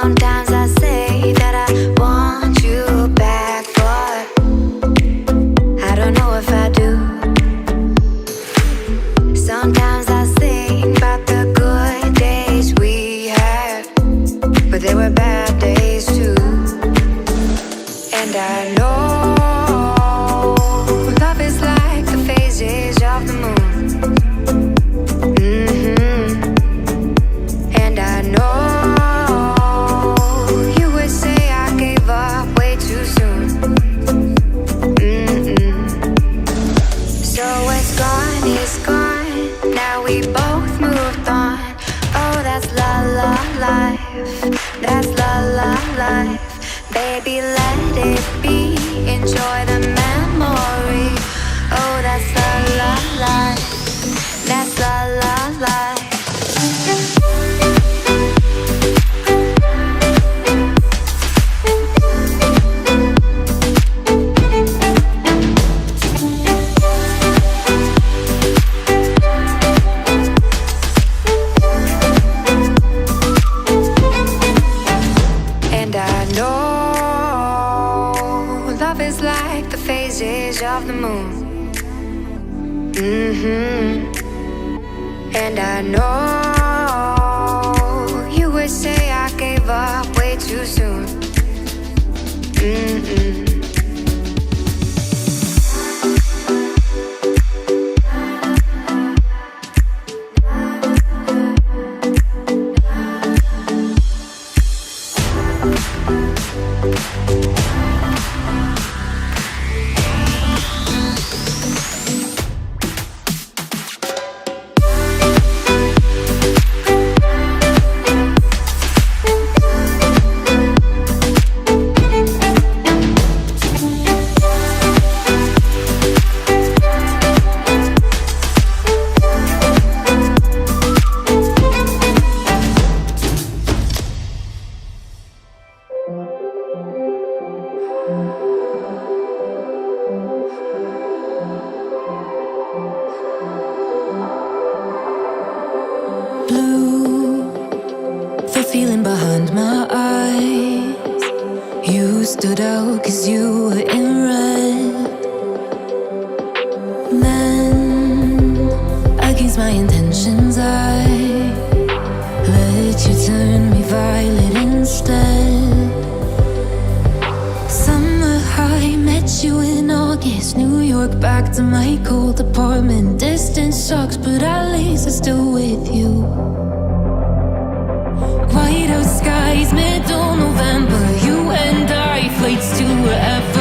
Sometimes I say that I want you back, but I don't know if I do. Sometimes I think about the good days we had, but there were bad days too. And I know love is like the phases of the moon. And I know you would say I gave up way too soon. So it's gone, it's gone. Now we both moved on. Oh, that's la la life. That's la la life. Baby, let it be. Enjoy the memory. Oh, that's la la life. That's la la life. And I know love is like the phases of the moon. And I know you would say I gave up way too soon. The feeling behind my eyes. You stood out 'cause you were in red. Then, against my intentions, I let you turn me violet instead. Summer high, met you in August. New York, back to my cold apartment. Distance sucks, but at least I'm still with you. White out skies, middle November. You and I, flights to wherever.